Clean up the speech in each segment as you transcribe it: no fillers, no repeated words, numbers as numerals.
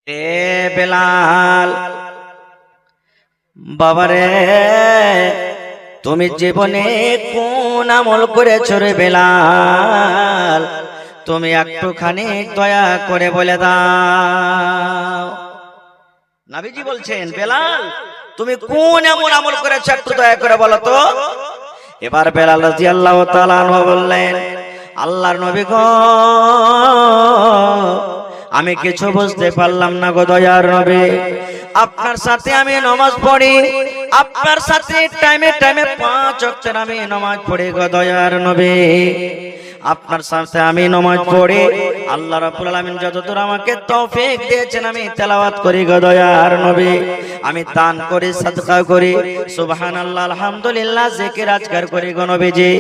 এ বেলাল বাবারে, তুমি জীবনে কোন আমল করেছো রে বেলাল? তুমি একটুখানি দয়া করে বলে দাও। নবীজি বলছেন, বেলাল তুমি কোন এমন আমল করেছো একটু দয়া করে বলো তো। এবার বেলাল রাদিয়াল্লাহু তাআলা আনহু বললেন, আল্লাহর নবী গো, আমি কিছু বুঝতে পারলাম না গো দয়ার নবী। আপনার সাথে আমি নামাজ পড়ি, আপনার সাথে টাইমে টাইমে 5 ওয়াক্তের আমি নামাজ পড়ি গো দয়ার নবী। আপনার সাথে আমি নামাজ পড়ি, আল্লাহ রাব্বুল আলামিন যতদূর আমাকে তৌফিক দিয়েছেন আমি তেলাওয়াত করি গো দয়ার নবী। আমি দান করি, সাদকা করি, সুবহানাল্লাহ, আলহামদুলিল্লাহ, জিকির আজকার করি গো নবীজি।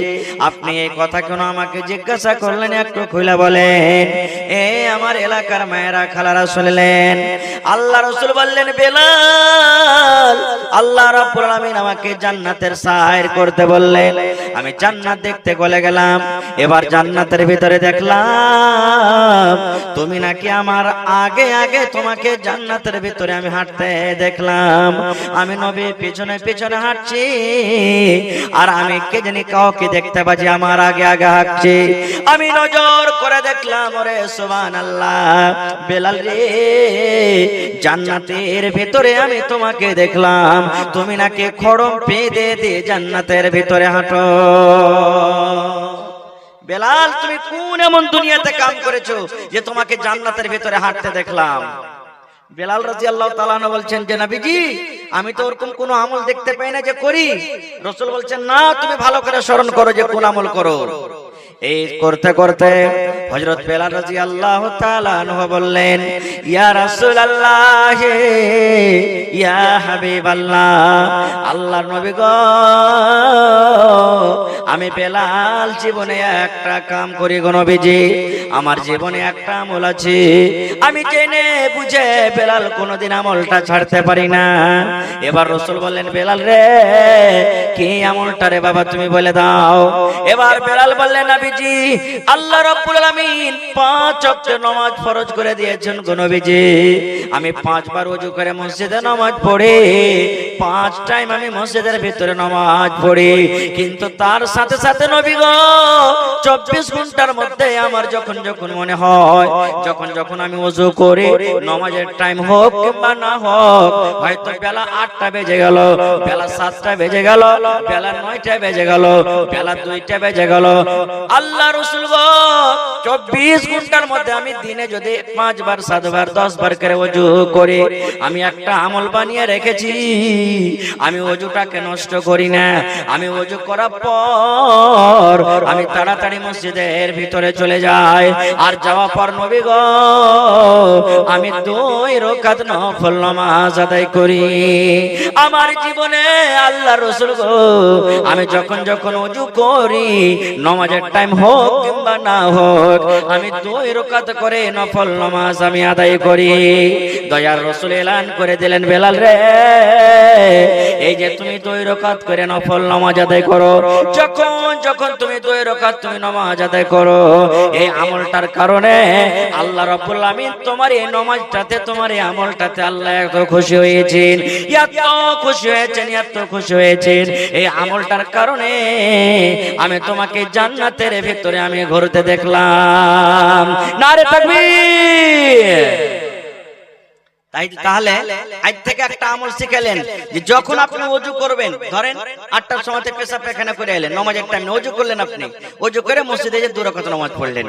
আপনি এই কথা কেন আমাকে জিজ্ঞাসা করলেন একটু খুলে বলেন। এ আমার এলাকার মায়েরা খালারা শুনলেন, আল্লাহ রাসূল বললেন, বেলাল আল্লাহ রাব্বুল আলামিন আমাকে জান্নাতের সাইর করতে বললেন। আমি জান্নাত দেখতে চলে গেলাম। এবার জান্নাতের ভিতরে দেখলাম তুমি নাকি আমার আগে আগে তোমাকে জান্নাতের ভিতরে আমি হাঁটতে দেখলাম। আমি নবী পিছনে পিছনে হাঁটছি, আর আমি কে জানি কাউকে দেখতে পাচ্ছি আমার আগে আগে হাঁটছি। আমি নজর করে দেখলাম, ওরে সুবহানাল্লাহ, বেলাল রে, জান্নাতের ভিতরে আমি তোমাকে দেখলাম, তুমি নাকি খড়ম পেঁধে দিয়ে জান্নাতের ভিতরে হাঁটো। বেলাল তুমি কোন এমন দুনিয়াতে কাম করেছো যে তোমাকে জান্নাতের ভিতরে হাঁটতে দেখলাম? বেলাল রাদিয়াল্লাহু তাআলা আনহু বলছেন যে নবীজি, আমি তো ওরকম কোনো আমল দেখতে পাই না যে করি। রাসূল বলছেন, না, তুমি ভালো করে স্মরণ করো যে কোন আমল করো। এই করতে করতে হযরত বেলাল রাদিয়াল্লাহু তাআলা আনহু বললেন, ইয়া রাসূলুল্লাহ, ইয়া হাবিবাল্লাহ, আল্লাহর নবী গো, আমি বেলাল জীবনে একটা কাম করি গো নবীজি। আমার জীবনে একটা আমল আছে, আমি জেনে বুঝে বেলাল কোনোদিন আমলটা ছাড়তে পারি না। এবার রাসূল বললেন, বেলাল রে, কি আমলটা রে বাবা তুমি বলে দাও। এবার বেলাল বললেন, নবীজি, আল্লাহ রাব্বুল আলামিন 5 ওয়াক্ত নামাজ ফরজ করে দিয়েছেন গো নবীজি। আমি 5 বার ওযু করে মসজিদে নামাজ পড়ি, 5 টাইম আমি মসজিদের ভিতরে নামাজ পড়ি। কিন্তু তার সাথে সাথে নবী গো, 24 ঘন্টার মধ্যে আমার যখন যখন মনে হয়, যখন যখন আমি ওযু করি, নামাজের টাইম হোক কিংবা না হোক, হয়তো বেলা 8টা বেজে গেল, বেলা 7টা বেজে গেল, বেলা 9টা বেজে গেল, বেলা 2টা বেজে গেল, আল্লাহ রাসূল গো, 24 ঘন্টার মধ্যে আমি দিনে যদি 5 বার 7 বার 10 বার করে ওযু করি, আমি একটা আমল বানিয়ে রেখেছি। আমি ওযুটাকে নষ্ট করি না। আমি ওযু করার পর আমি তাড়াতাড়ি মসজিদের ভিতরে চলে যাই, আর যাওয়ার পর নবী গো, আমি 2 রাকাত নফল নামাজ আদায় করি। আমার জীবনে আল্লাহ রাসূল গো, আমি যখন যখন ওযু করি, নামাজের টাইম হোক কিংবা না হোক, আমি 2 রাকাত করে নফল নামাজ আমি আদায় করি। দয়ার রাসূল এলান করে দিলেন, বেলাল রে, এই যে তুমি 2 রাকাত করে নফল নামাজ আদায় করো, যখন যখন তুমি 2 রাকাত তুমি নামাজ আদায় করো, এই আমলটার কারণে আল্লাহ রাব্বুল আলামিন তোমার এই নামাজটাতে, তোমার এই আমলটাতে আল্লাহ এত খুশি হয়েছেন, এত খুশি হয়েছেন, এত খুশি হয়েছেন। এই আমলটার কারণে আমি তোমাকে জান্নাতের ভিতরে আমি ঘুরতে দেখলাম। নারে তাকবীর। তাহলে আজ থেকে একটা আমল শিখালেন যে যখন আপনি ওযু করবেন, ধরেন 8টার সময়তে পেশাব পায়খানা করে এলেন, নামাজের টাইমে ওযু করলেন, আপনি ওযু করে মসজিদে যে 2 রাকাত নামাজ পড়লেন,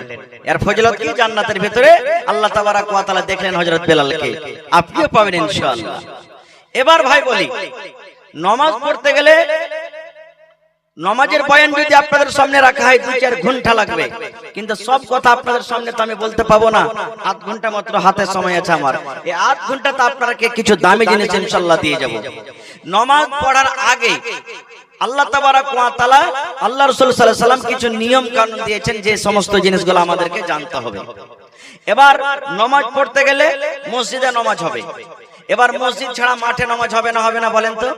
এর ফজিলত কি? জান্নাতের ভিতরে আল্লাহ তাবারক ওয়া তাআলা দেখলেন হযরত বেলালকে, আপনিও পাবেন ইনশাআল্লাহ। এবার ভাই বলি, নামাজ পড়তে গেলে নামাজের বয়ান যদি আপনাদের সামনে রাখা হয় 2-4 ঘন্টা লাগবে, কিন্তু সব কথা আপনাদের সামনে তো আমি বলতে পাবো না। 8 ঘন্টা মাত্র হাতে সময় আছে আমার। এই 8 ঘন্টাতে আপনাদেরকে কিছু দামি জিনিস ইনশাআল্লাহ দিয়ে যাব। নামাজ পড়ার আগে আল্লাহ তাবারক ওয়া তাআলা, আল্লাহ রাসূল সাল্লাল্লাহু আলাইহি ওয়াসাল্লাম কিছু নিয়ম কানুন দিয়েছেন, যে সমস্ত জিনিসগুলো আমাদেরকে জানতে হবে। এবার নামাজ পড়তে গেলে মসজিদে নামাজ হবে। এবার মসজিদ ছাড়া মাঠে নামাজ হবে না, হবে না বলেন তো?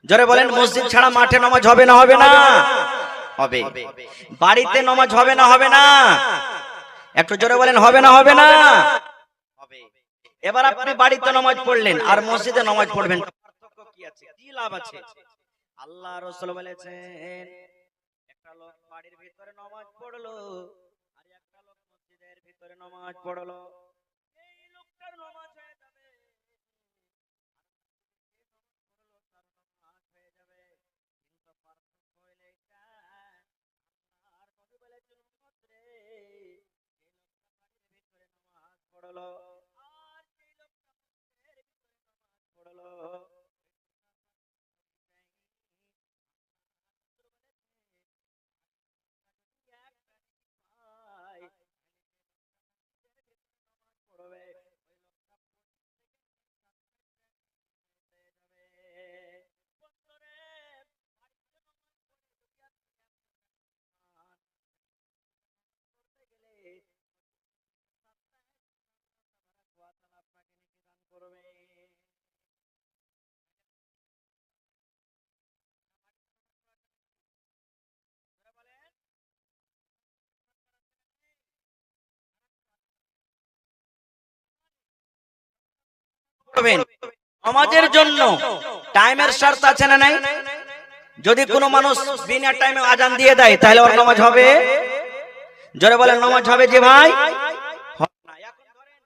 জোরে বলেন, মসজিদ ছাড়া মাঠে নামাজ হবে না, হবে না? হবে। বাড়িতে নামাজ হবে না, হবে না? একটু জোরে বলেন, হবে না, হবে না? হবে। এবার আপনি বাড়িতে নামাজ পড়লেন আর মসজিদে নামাজ পড়বেন, পার্থক্য কি আছে, কি লাভ আছে? আল্লাহ রাসূল বলেছেন একটা লোক বাড়ির ভিতরে নামাজ পড়লো আর একটা লোক মসজিদের ভিতরে নামাজ পড়লো, এই লোকটার নামাজ হয়ে যাবে, তার নামাজ হয়ে যাবে, কিন্তু পার্থক্য হলো এটা, আর নবী বলেছেন উম্মত রে, এই লোকটা বাড়ির ভিতরে নামাজ পড়লো আর সেই লোকটা মসজিদের ভিতরে নামাজ পড়লো, নামাজের জন্য টাইমের শর্ত আছে না নাই? যদি কোনো মানুষ বিনা টাইমে আজান দিয়ে দেয় তাহলে ওর নামাজ হবে? জোরে বলেন নামাজ হবে যে ভাই? হবে না। এখন ধরেন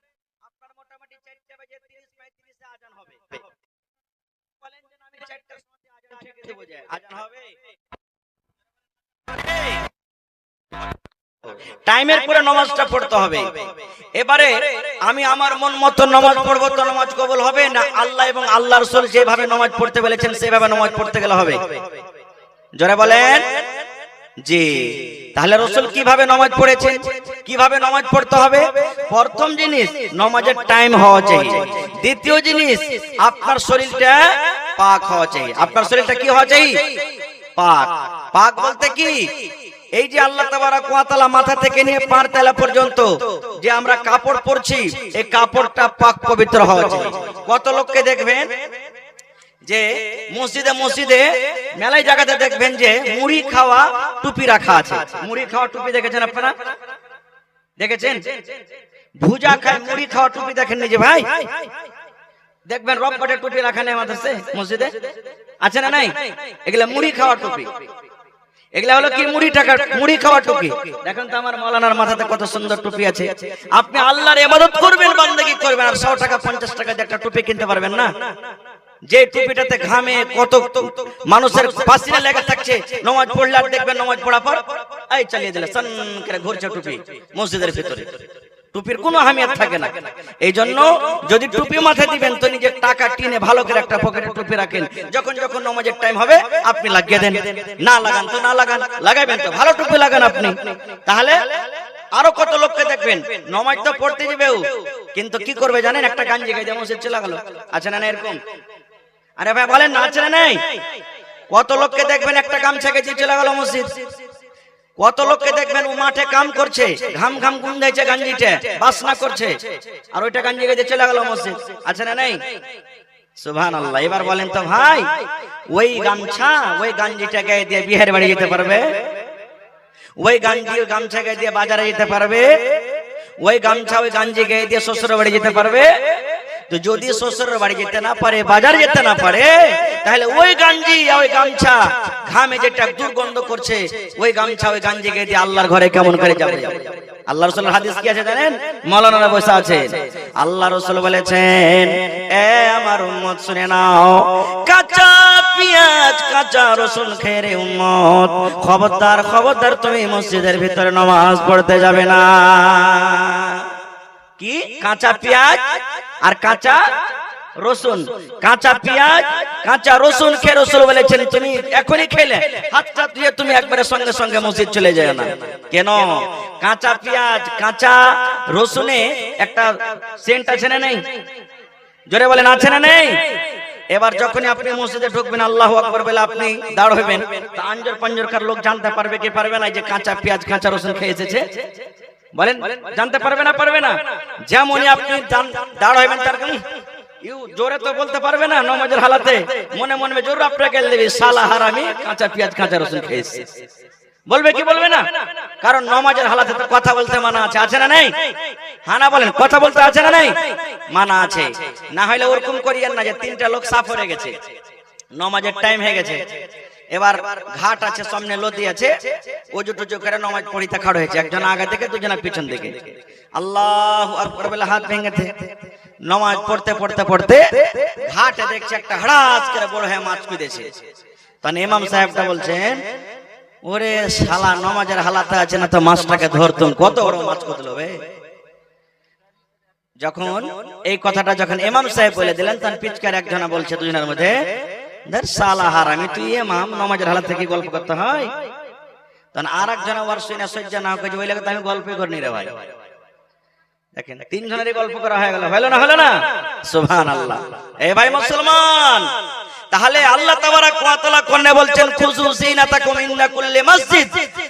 আপনার মোটামুটি 4টা বাজে 30-35 আজান হবে, বলেন যে আমি 4টার সময় আজান ঠিক দেব, যে আজান হবে? টাইমের পরে নামাজটা পড়তে হবে। এবারে আমি আমার মন মতো নামাজ পড়বো তো নামাজ কবুল হবে না? আল্লাহ এবং আল্লাহ রাসূল যেভাবে নামাজ পড়তে বলেছেন সেভাবে নামাজ পড়তে গেলে হবে? জোরে বলেন জি। তাহলে রাসূল কিভাবে নামাজ পড়েছেন, কিভাবে নামাজ পড়তে হবে? প্রথম জিনিস নামাজের টাইম হওয়া চাই। দ্বিতীয় জিনিস আপনার শরীরটা পাক হওয়া চাই। আপনার শরীরটা কি হওয়া চাই? পাক। পাক বলতে কি? এই যে আল্লাহ তাবারক ওয়া তাআলা মাথা থেকে নিয়ে পার তলা পর্যন্ত যে আমরা কাপড় পরছি, এই কাপড়টা পাক পবিত্র হওয়া চাই। কত লোককে দেখবেন যে মসজিদে মসজিদে মেলায় জায়গাতে দেখবেন যে মুড়ি খাওয়া টুপি রাখা আছে। মুড়ি খাওয়া টুপি দেখেছেন আপনারা? দেখেছেন? ভুজা খায় মুড়ি খাওয়া টুপি দেখেননি যে ভাই? দেখবেন রববাটের টুপি রাখা নেই আমাদের মসজিদে, আছে না নাই? এগুলা মুড়ি খাওয়া টুপি। এগুলা হলো কি? মুড়ি খাওয়া টুপি। দেখেন তো আমার মাওলানার মাথাতে কত সুন্দর টুপি আছে। আপনি আল্লাহর ইবাদত করবেন, বান্দাগি করবেন, আর 100 টাকা 50 টাকা দিয়ে একটা টুপি কিনতে পারবেন না? যে টুপিটাতে ঘামে কত মানুষের পাসিনা লেগে থাকছে, নামাজ পড়লে আর দেখবেন নামাজ পড়ার পর এই চালিয়ে দিলে সন করে ঘুরছে টুপি মসজিদের ভিতরে। টুপির কোনো আহমিয়ত থাকে না। এই জন্য যদি টুপি মাথায় দিবেন তো নিজের টাকা টিনে ভালো করে একটা পকেটে টুপি রাখেন, যখন যখন নামাজের টাইম হবে আপনি লাগিয়ে দেন। না লাগান তো না লাগান, লাগাবেন তো ভালো টুপি লাগান আপনি। তাহলে আরো কত লোককে দেখবেন নামাজ তো পড়তে যাবেও, কিন্তু কি করবে জানেন? একটা গাঞ্জি গায়ে মসজিদ চলে গেল, আছে না এরকম? আরে ভাই বলেন না, আছে না নাই? কত লোককে দেখবেন একটা গামছা গেছে চলে গেল মসজিদ। কত লোককে দেখবেন ও মাঠে কাম করছে, ঘাম ঘাম গুন্দাইছে গাঞ্জিটা, বাসনা করছে, আর ওইটা গাঞ্জি গেছে চলে গেল মসজিদ, আছে না নাই? সুবহানাল্লাহ। এবার বলেন তো ভাই, ওই গামছা ওই গাঞ্জিটা গায়ে দিয়ে বিহার বাড়ি যেতে পারবে? ওই গামছা গায়ে দিয়ে বাজারে যেতে পারবে? ওই গামছা ওই গাঞ্জি গায়ে দিয়ে শ্বশুর বাড়ি যেতে পারবে? তো যদি শ্বশুরের বাড়ি যেতে না পারে, বাজার যেতে না পারে, তাহলে ওই গাঞ্জি ওই গামছা ঘামে যেটা দুর্গন্ধ করছে, ওই গামছা ওই গাঞ্জি গায়ে দিয়ে আল্লাহর ঘরে কেমন করে যাবে? আল্লাহ রাসূলের হাদিস কি আছে জানেন? মাওলানারা বসে আছে, আল্লাহ রাসূল বলেছেন, এ আমার উম্মত শুনে নাও, কাঁচা পেঁয়াজ কাঁচা রসুন খেয়ে রে উম্মত, খবরদার খবরদার তুমি মসজিদের ভিতরে নামাজ পড়তে যাবে না। কি? কাঁচা পেঁয়াজ আর কাঁচা রসুন। কাঁচা পেঁয়াজ কাঁচা রসুন খেয়ে রাসূল বলেছেন তুমি এখনই খেলে হাতটা ধুয়ে তুমি একবারে সঙ্গে সঙ্গে মসজিদ চলে যায় না। কেন? কাঁচা পেঁয়াজ কাঁচা রসুনে একটা সেন্ট আছে না নেই? জোরে বলেন আছে না নেই? এবার যখনই আপনি মসজিদে ঢুকবেন আল্লাহু আকবার বলে আপনি দাঁড় হবেন, তা আঞ্জর পাঞ্জরকার লোক জানতে পারবে কি পারবে না যে কাঁচা পেঁয়াজ কাঁচা রসুন খেয়ে এসেছে? বলেন জানতে পারবে না পারবে না? যেমনই আপনি দাঁড় হবেন তার জোরে তো বলতে পারবে না, নামাজের হালাতে মনে মনে জোর আপনাকে দেবে শালা হারামি কাঁচা পেঁয়াজ কাঁচা রসুন খেয়েছে। বলবে কি বলবে না? কারণ নামাজের হালাতে তো কথা বলতে মানা আছে, আছে না নাই? হ্যাঁ না বলেন, কথা বলতে আছে না নাই? মানা আছে, না হলে ওরকম করিয়েন না যে তিনটা লোক সাফ হয়ে গেছে, নামাজের টাইম হয়ে গেছে, এবার ঘাট আছে সামনে, লতি আছে, ওজু টুজু করে নামাজ পড়িতে খাড় হয়েছে, একজন আগে থেকে দুজনা পিছন দিকে, আল্লাহু আকবার বলে হাত ভেঙেছে, নামাজ পড়তে পড়তে পড়তে ঘাটে দেখছে একটা হড়াস করে বড় হয়ে মাছ কুইদেছে। তখন ইমাম সাহেবটা বলছেন, ওরে শালা নামাজের হালাতে আছে না তো মাছটাকে ধরতুম, কত বড় মাছ কুদলো বে। যখন এই কথাটা যখন ইমাম সাহেব বলে দিলেন, তখন পিচকার একজনা বলছে দুজনের মধ্যে, ধর শালা হারামি, তুই ইমাম, নামাজের হালাত থেকে গল্প করতে হয়। তখন আর একজনা ওর শুনে সহ্য না করে ওই লাগে, আমি গল্পই করিনি রে ভাই। দেখেন তিনজনেরই গল্প করা হয়ে গেল, হলো না হলো না? সুবহানাল্লাহ। এই ভাই মুসলমান, তাহলে আল্লাহ তাবারাক ওয়া তাআলা কোরআনে বলছেন, খুযু যিনাতাকুম ইনদা কুল্লি মসজিদ,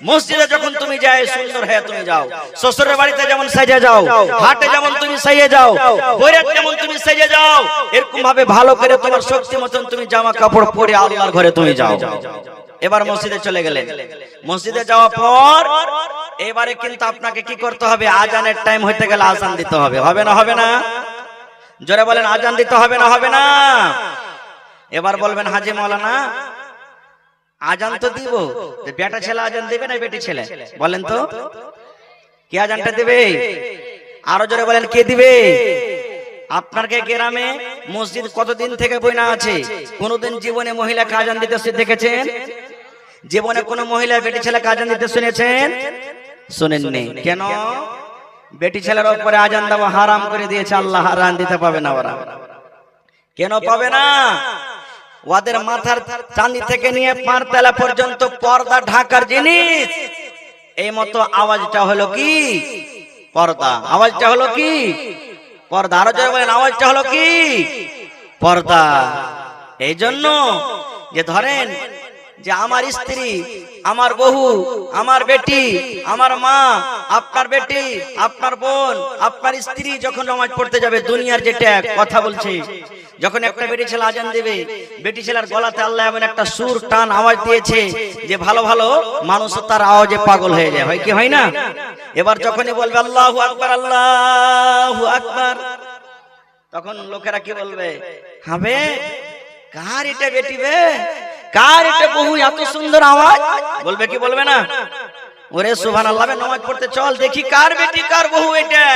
মসজিদে যখন তুমি যাও সুন্দর হয়ে তুমি যাও, শ্বশুরের বাড়িতে যেমন সেজে যাও, হাটে যেমন তুমি সেজে যাও, বৈরাত যেমন তুমি সেজে যাও, এরকম ভাবে ভালো করে তোমার শক্তি মতন তুমি জামা কাপড় পরে আল্লাহর ঘরে তুমি যাও। এবার মসজিদে চলে গেলেন, মসজিদে যাওয়ার পর এবারে কিন্তু আপনাকে কি করতে হবে, আজানের টাইম হইতে গেলে আজান দিতে হবে, হবে না হবে না? জোরে বলেন, আজান দিতে হবে না হবে না? এবার বলবেন, হাজি মাওলানা আজান তো দিব, বেটা ছেলে আজান দিবে না বেটি ছেলে? বলেন তো কে আজানটা দিবে? আরো জোরে বলেন, কে দিবে? আপনার গ্রামে মসজিদ কতদিন থেকে বইনা আছে? কোনদিন জীবনে মহিলাকে আজান দিতে দেখেছেন? জীবনে কোন মহিলা বেটি ছেলেকে আজান দিতে শুনেছেন? শুনেননি। কেন? বেটি ছেলের উপরে আজান দেওয়া হারাম করে দিয়েছে আল্লাহ, আজান দিতে পাবে না ওরা। কেন পাবে না? ওদের মাথার চাঁদি থেকে নিয়ে পার তলা পর্যন্ত পর্দা ঢাকার জিনিস। এই মতো আওয়াজটা হলো কি? পর্দা। আওয়াজটা হলো কি? পর্দা। আরো যারা বলেন, আওয়াজটা হলো কি? পর্দা। এই জন্য যে ধরেন যে আমার স্ত্রী, আমার বহু, আমার বেটি, আমার মা, আপনার বেটি, আপনার বোন, আপনার স্ত্রী যখন নামাজ পড়তে যাবে, দুনিয়ার যেটা কথা বলছে, যখন একটা বেটি ছেলে আজান দেবে, বেটি ছেলের গলাতে আল্লাহ এমন একটা সুর টান আওয়াজ দিয়েছে যে ভালো ভালো মানুষ তার আওয়াজে পাগল হয়ে যায়, হয় কি হয় না? এবার যখনই বলবে আল্লাহু আকবার, আল্লাহু আকবার, তখন লোকেরা কি বলবে, হবে কার এটা বেটি বে, কার এটা বহু, এত সুন্দর আওয়াজ, বলবে কি বলবে না? ওরে সুবহানাল্লাহ, নামাজ পড়তে চল দেখি কার বেটি কার বহু এটা,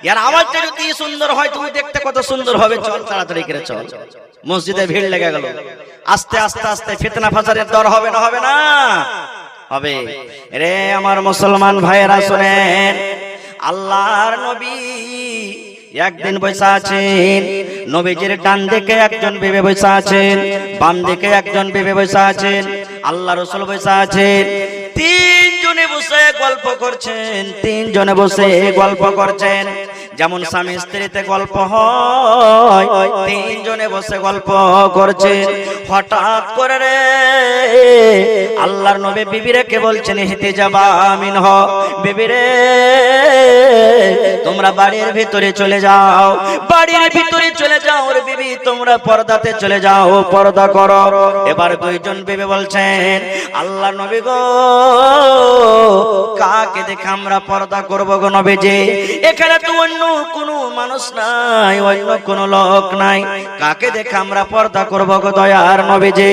यार आवाजটা যদি সুন্দর হয় তুমি দেখতে কত সুন্দর হবে, চল তাড়াতাড়ি করে চল। মসজিদে ভিড় লেগে গেল, আস্তে আস্তে আস্তে ফিতনা ফাসাদের দর হবে না হবে না? হবে। রে আমার মুসলমান ভাইয়েরা শুনেন, আল্লাহর নবী একদিন বসে আছেন, নবীজির ডান দিকে একজন বিবি বসে আছেন, বাম দিকে একজন বিবি বসে আছেন, আল্লাহ রাসূল বসে আছেন, তিনজনে বসে গল্প করছেন, তিনজনে বসে গল্প করছেন, যেমন স্বামী স্ত্রীতে গল্প হয়, তিনজনে বসে গল্প করছেন। হঠাৎ করে রে আল্লাহর নবী বিবিরে কে বলছেন, হেতে যাবা আমিন হ, বিবিরে তোমরা বাড়ির ভিতরে চলে যাও, বাড়ির ভিতরে চলে যাও রে বিবি, তোমরা পর্দাতে চলে যাও, পর্দা করো। এবার দুইজন বিবি বলছেন, আল্লাহর নবী গো, কাকে দেখে আমরা পর্দা করব গো নবীজি? এখানে তো অন্য কোনো মানুষ নাই, অন্য কোনো লোক নাই, কাকে দেখে আমরা পর্দা করব গো দয়ার নবীজি?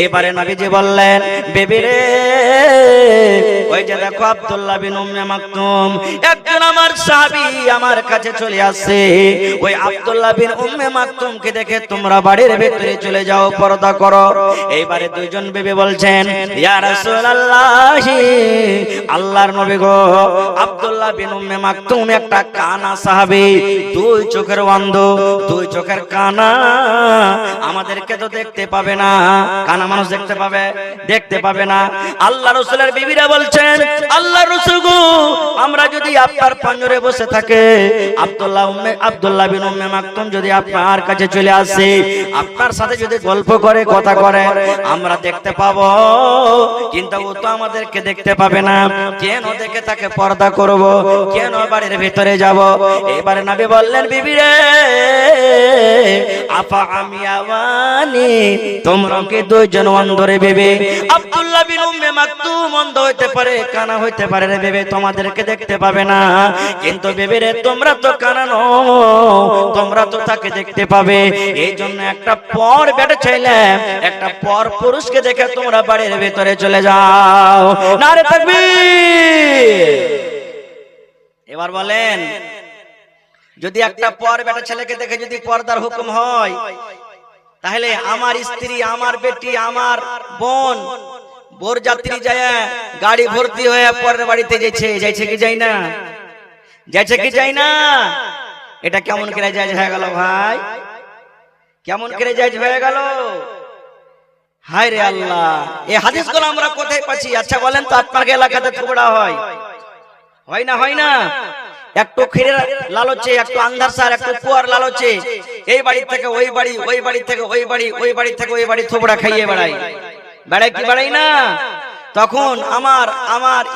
এবারে নবীজি বললেন, বিবি রে ওই যে দেখো আব্দুল্লাহ বিন উম্মে মাকতুম, একজন আমার সাহাবী আমার কাছে চলে আসছে, ওই আব্দুল্লাহ বিন উম্মে মাকতুমকে দেখে তোমরা বাড়ির ভিতরে চলে যাও, পর্দা করো। এইবারে দুইজন বিবি বলছেন, ইয়া রাসূলুল্লাহ, আল্লাহর নবী গো, আব্দুল্লাহ বিন উম্মে মাকতুম একটা কানা সাহাবী, দুই চোখের অন্ধ, দুই চোখের কানা, আমাদেরকে তো দেখতে পাবে না, কানা মানুষ দেখতে পাবে? দেখতে পাবে না। আল্লাহ রাসূলের বিবিরা বলছেন, আল্লাহর রাসূল গো, আমরা যদি আপনার পাঞ্জরে বসে থাকে, আব্দুল্লাহ বিন উম্মে মাকতুম যদি আপনার কাছে চলে আসে, আপনার সাথে যদি গল্প করে, কথা করে, আমরা দেখতে পাবো, কিন্তু ও তো আমাদেরকে দেখতে পাবে না, কেন দেখে তাকে পর্দা করব, কেন বাড়ির ভিতরে যাব? এবারে নবী বললেন, বিবি রে আফা আমি আওয়ানি, তোমরা কি দুইজন অন্ধ রে বিবি? আব্দুল্লাহ বিন উম্মে মাকতুম অন্ধ হইতে পারে, কানা হইতে পারে রে বিবি, তোমাদেরকে দেখতে পাবে না, কিন্তু বিবি রে তোমরা তো কানা নও, তোমরা তো তাকে দেখতে পাবে। এই জন্য একটা পর বেটা ছেলে একটা পর পুরুষকে দেখে তোমরা বাড়ির ভেতরে চলে যাও। নারে তাকবীর। এবার বলেন, যদি একটা পর বেটা ছেলেকে দেখে যদি পর্দার হুকুম হয়, তাহলে আমার স্ত্রী, আমার বেটি, আমার বোন বোর যাত্রী যায় গাড়ি ভর্তি হয়ে পরের বাড়িতে যাইছে কি যাই না? যাইছে কি যাই না? এটা কেমন করে জায়েজ হয়ে গেল ভাই? কেমন করে জায়েজ হয়ে গেল? হায় রে আল্লাহ, এই হাদিসগুলো আমরা কোথায় পাচ্ছি? আচ্ছা বলেন তো, আপনার এলাকাতে থুবড়া হয় না? হয় না? একটু ক্ষীরের লালচে, একটু আন্ধার সার, একটু কুয়ার লালচে এই বাড়ি থেকে ওই বাড়ি, ওই বাড়ি থেকে ওই বাড়ি, ওই বাড়ি থেকে ওই বাড়ি থুবড়া খাইয়ে বেড়াই কি বেড়াই না? তখন আমার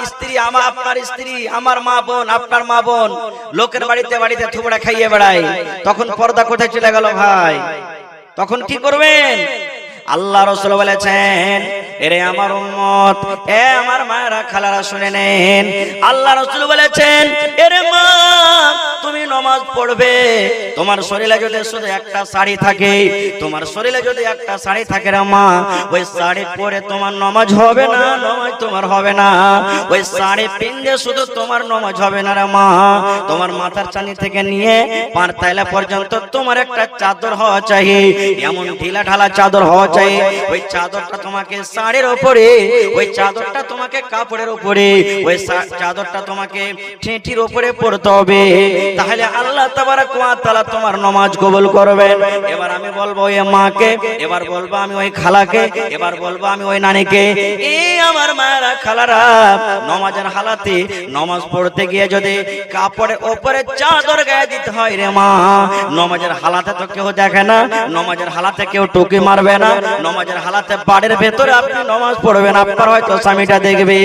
স্ত্রী, আপনার স্ত্রী, আমার মা বোন, আপনার মা বোন লোকের বাড়িতে বাড়িতে থুবড়া খাইয়ে বেড়াই, তখন পর্দা কোথায় চলে গেল ভাই? তখন কি করবেন? আল্লাহ রাসূল বলেছেন, এরে আমার উম্মত, এ আমার মায়েরা খালারা শুনে নেন, আল্লাহ রাসূল বলেছেন, এরে মা তুমি নামাজ পড়বে, তোমার শরীরে যদি শুধু একটা শাড়ি থাকে, তোমার শরীরে যদি একটা শাড়ি থাকে রে মা, ওই শাড়ি পরে তোমার নামাজ হবে না, নামাজ তোমার হবে না। ওই শাড়ি পিনলে শুধু তোমার নামাজ হবে না রে মা, তোমার মাথার চানি থেকে নিয়ে পার তাইলা পর্যন্ত তোমার একটা চাদর হওয়া চাই, এমন ঢিলা ঢালা চাদর হওয়া চাই। ওই চাদরটা তোমাকে শাড়ির উপরে, ওই চাদরটা তোমাকে কাপড়ের উপরে, ওই চাদরটা তোমাকে ঠেঁটির উপরে পড়তে হবে, তাহলে আল্লাহ তাবারক ওয়া তাআলা তোমার নামাজ কবুল করবেন। এবার আমি বলবো ওই মাকে, এবার বলবো আমি ওই খালাকে, এবার বলবো আমি ওই নানিকে, এই আমার মায়েরা খালারা, নামাজের হালাতে নামাজ পড়তে গিয়ে যদি কাপড়ের উপরে চাদর গায়ে দিতে হয় রে মা, নামাজের হালাতে তো কেউ দেখে না, নামাজের হালাতে কেউ টুকি মারবে না, নামাজের হালাতে বাড়ির ভেতরে আপনি নামাজ পড়বেন, আপনার হয়তো স্বামীটা দেখবে।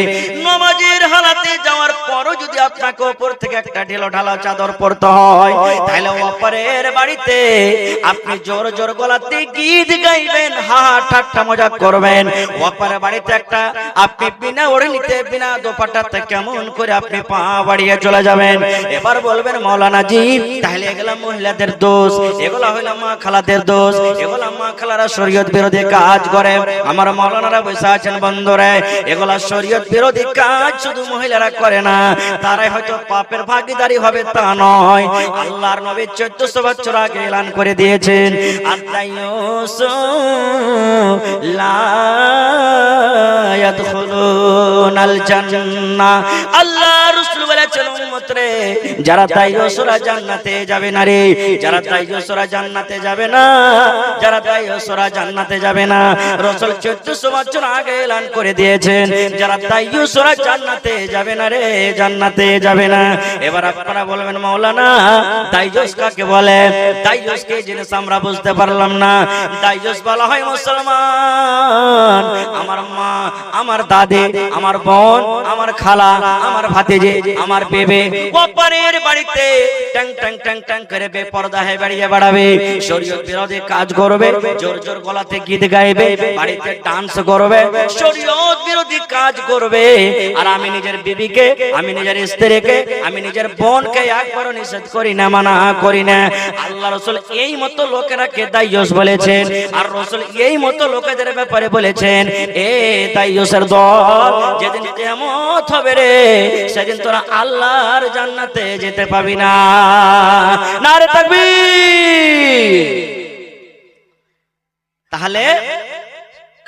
নামাজের হালাতে যাওয়ার পরও যদি আপনাকে উপর থেকে একটা ঢিলো ঢালা চাদর পড়তে হয়, তাহলে অপরের বাড়িতে আপনি জোর জোর গলাতে গীত গাইবেন, হা ঠাট্টা মজাক করবেন, অপরের বাড়িতে একটা আপনি বিনা ওড়নিতে বিনা দোপাট্টাতে কেমন করে আপনি পা বাড়িয়ে চলে যাবেন। এবার বলবেন মাওলানা জি, তাহলে এগুলা মহিলাদের দোষ, এগুলা হইলো মা খালাদের দোষ, এগুলা মা খালারা শরীয়ত বিরোধী কাজ করে। আমার মাওলানারা বসে আছেন বন্ধুরে, এগুলা শরীয়ত বিরোধী কাজ শুধু মহিলারা করে না, তারাই হয়তো পাপের ভাগীদারি হবে তা নয়। আল্লাহর নবী 1400 বছর আগে এলান করে দিয়েছেন, আদায়ুসু লা ইয়াদখুলুনাল জান্নাহ। আল্লাহ রাসূল বলেছেন, উম্মত রে, যারা দায়ুসরা জান্নাতে যাবে না রে, যারা দায়ুসরা জান্নাতে যাবে না, যারা দায়ুসরা জান্নাতে যাবে না। রাসূল 1400 বছর আগে এলান করে দিয়েছেন, যারা দায়ুসরা জান্নাতে যাবে না রে, জান্নাতে যাবে না। এবার আপনারা বলবেন মাওলানা দায়ুস কাকে বলে? দায়ুস কে জিনিস আমরা বুঝতে পারলাম না। দায়ুস বলা হয় মুসলমান, আমার মা, আমার দাদি, আমার বোন, আমার খালা, আমার ভাতিজি, আমার বেবে অপরের বাড়িতে টং টং টং টং করে বেপরদা হয়ে বেরিয়ে বেড়াবে, শরীয়ত বিরোধী কাজ করবে, জোর জোর গলাতে গীত গাইবে, বাড়িতে ডান্স করবে, শরীয়ত বিরোধী কাজ করবে। আর আমি নিজের বিবিকে, আমি নিজের স্ত্রীকে, আমি নিজের বোনকে একবারও নিষেধ করি না, মানা করি না। আল্লাহ রাসূল এই মতো লোকেরাকে দায়ুস বলেছেন, আর রাসূল এই মতো লোকেদের ব্যাপারে বলেছেন, এ দায়ুসের দল, যেদিন কিয়ামত হবে রে, সেদিন তোরা আল্লাহর জান্নাতে যেতে পাবি না। নারে তাকবীর। তাহলে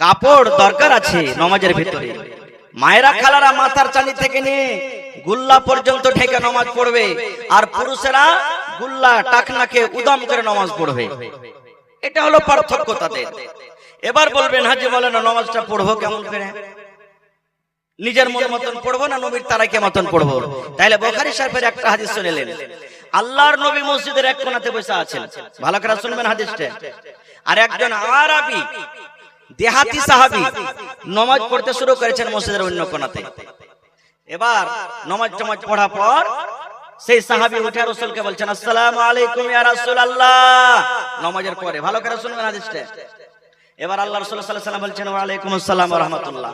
কাপড় দরকার আছে নামাজের ভিতরে। মায়েরা খালারা মাথার চাঁদি থেকে নিয়ে গুল্লা পর্যন্ত ঢেকে নামাজ পড়বে, আর পুরুষেরা গুল্লা টাকনাকে উদাম করে নামাজ পড়বে। এটা হলো পার্থক্য তাদের। এবার বলবেন হাজি মাওলানা নামাজটা পড়বো কেমন করে? নিজের মন মতন পড়বো না নবীর তারাকে মতন পড়বো? তাহলে বুখারী শরীফের একটা হাদিস শুনলেন, আল্লাহর নবী মসজিদের এক কোণাতে বসে আছেন, ভালো করে শুনবেন হাদিসটা। আর একজন আরবি দেহাতি সাহাবী নামাজ পড়তে শুরু করেছেন মসজিদের অন্য কোণাতে। এবার নামাজ পড়ার পর সেই সাহাবী উঠে রাসূলকে বলছেন, আসসালামু আলাইকুম ইয়া রাসূলুল্লাহ। নামাজের পরে ভালো করে শুনবেন হাদিসটা। এবার আল্লাহ রাসূল সাল্লাল্লাহু আলাইহি ওয়াসাল্লাম বলছেন, ওয়া আলাইকুম আসসালাম ওয়া রাহমাতুল্লাহ।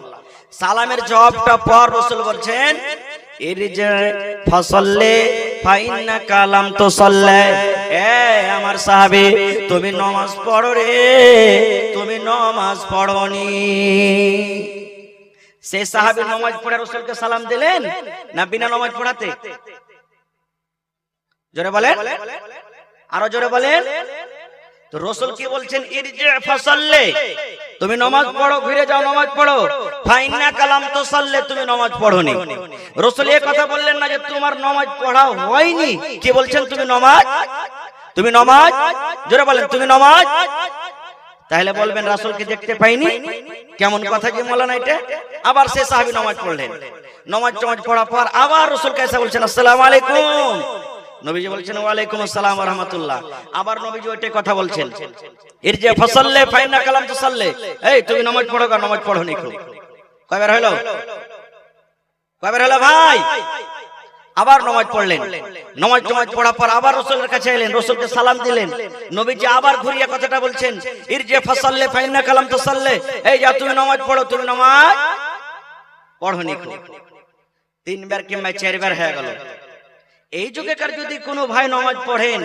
সালামের জবাবটা পর রাসূল বলছেন, ইরজি ফাসাল্লি ফাইন্না কালাম তো সাল্লে, এ আমার সাহাবী তুমি নামাজ পড়ো রে, তুমি নামাজ পড়োনি। সে সাহাবী নামাজ পড়ে রাসূলকে সালাম দিলেন না বিনা নামাজ পড়াতে? জোরে বলেন, আরো জোরে বলেন। তো রাসূল কি বলছেন? ইরজি ফাসাল্লি, তুমি নামাজ পড়ো, ফিরে যাও নামাজ পড়ো। ফাইন্না কালাম তো সাল্লে, তুমি নামাজ পড়োনি। রাসূল এই কথা বললেন না যে তোমার নামাজ পড়া হয়নি, কি বলছেন? তুমি নামাজ, তুমি নামাজ, জোরে বলেন তুমি নামাজ। তাহলে বলবেন রাসূলকে দেখতে পাইনি, কেমন কথা কি মাওলানা এটা? আবার সে সাহাবী নামাজ পড়লেন, নামাজ পড়ার পর আবার রাসূলকে এসে বলছেন আসসালামু আলাইকুম। নবীজি বলছেন ওয়া আলাইকুম আসসালাম ওয়া রাহমাতুল্লাহ। আবার নবীজি ওইটাই কথা বলছেন, ইরজি ফাসাল্লি ফাইন্না কালাম তুসাল্লি, এই তুমি নামাজ পড়ো, নামাজ পড়োনি। কয়বার হলো? কয়বার হলো ভাই? আবার নামাজ পড়লেন, নামাজ পড়ার পর আবার রাসূলের কাছে এলেন, রাসূলকে সালাম দিলেন। নবীজি আবার ঘুরিয়ে কথাটা বলছেন, ইরজি ফাসাল্লি ফাইন্না কালাম তুসাল্লি, এই যা তুমি নামাজ পড়ো, তুমি নামাজ পড়োনি। তিনবার কিংবা চারবার হয়ে গেল। এই যুগেকার যদি কোনো ভাই নামাজ পড়েন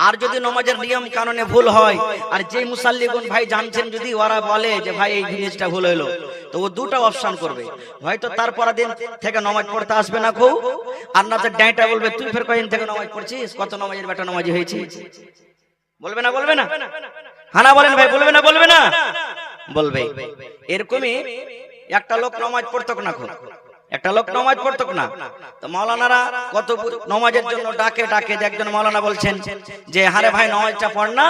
আর যদি নামাজের নিয়ম কানুনে ভুল হয়, আর যে মুসাল্লিগুন ভাই জানছেন যদি ওরা বলে যে ভাই এই জিনিসটা ভুল হলো, তো ও দুটো অপশন করবে, হয়তো তারপর দিন থেকে নামাজ পড়তে আসবে না খুব, আর না তো ডাইটা বলবে তুই ফের কয়দিন থেকে নামাজ পড়ছিস, কত নামাজের বেটা নামাজি হয়েছে। বলবে না? বলবে না? হানা বলেন ভাই, বলবে না? বলবে না? বলবে। এরকমই একটা লোক নামাজ পড়তো না, খুব একটা লোক নামাজ পড়তো না। তো মাওলানারা কত নামাজের জন্য ডাকে ডাকে, একজন মাওলানা বলছেন যে হারে ভাই নামাজটা পড় না।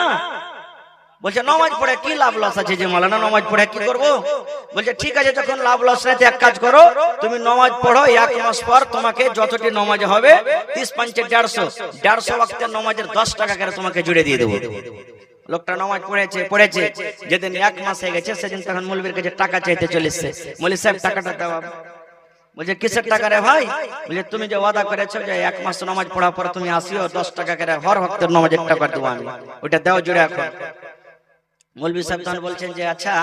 বলছে নামাজ পড়ে কি লাভ লস আছে যে মাওলানা, নামাজ পড়ে কি করব? বলছে ঠিক আছে, যখন লাভ লস নাই এক কাজ করো, তুমি নামাজ পড়ো, 1 মাস পর তোমাকে যতটি নামাজ হবে 30 5 150 ওয়াক্তের নামাজের 10 টাকা করে তোমাকে জুড়ে দিয়ে দেবো। লোকটা নামাজ পড়েছে, যেদিন 1 মাস হয়ে গেছে সেদিন তখন মৌলবীর কাছে টাকা চাইতে চলেছে। মৌলবী সাহেব টাকাটা দাও। বলছে কিসের টাকা রে ভাই? বলছে তুমি যে ওয়াদা করেছো যে 1 মাস নামাজ পড়ার পর তুমি আসিও, 10 টাকা করে হর ভক্তের নামাজের টাকা দেবো আমি, ওইটা দাও জুড়ে এখন। মৌলবী সাহেব তখন বলছেন যে আচ্ছা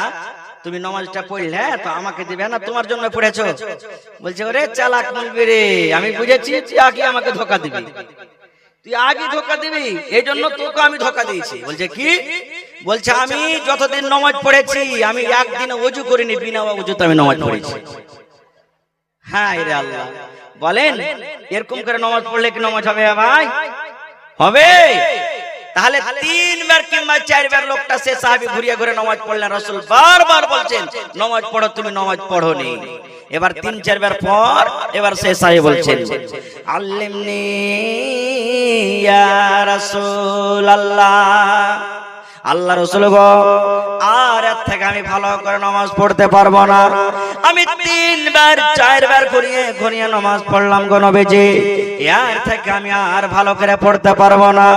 তুমি নামাজটা পড়লে তো আমাকে দিবে না, তোমার জন্য পড়েছো? বলছে ওরে চালাক মৌলবী রে, আমি বুঝেছি তুই আগে আমাকে ধোকা দিবি, তুই আগে ধোকা দিবি, এই জন্য তোকে আমি ধোকা দিয়েছি। বলছে কি? বলছে আমি যতদিন নামাজ পড়েছি আমি একদিন ওযু করিনি, বিনা ওযুতে আমি নামাজ পড়েছি। হ্যাঁ রে আল্লাহ, বলেন এরকম করে নামাজ পড়লে কি নামাজ হবে ভাই? হবে। তাহলে 3 বার কিংবা 4 বার লোকটা সে সাহাবী ঘুরিয়ে ঘুরে নামাজ পড়লেন, রাসূল বারবার বলছেন নামাজ পড়ো, তুমি নামাজ পড়োনি। এবার 3-4 বার পর এবার সে সাহাবী বলছেন আল্লিমনি ইয়া রাসূলুল্লাহ, আল্লাহ রাসূল গো আর এর থেকে আমি ভালো করে নামাজ পড়তে পারবো না, আমি 3 বার 4 বার ঘুরিয়ে নামাজ পড়লাম গো নবীজি, এর থেকে আমি আর ভালো করে পড়তে পারবো না।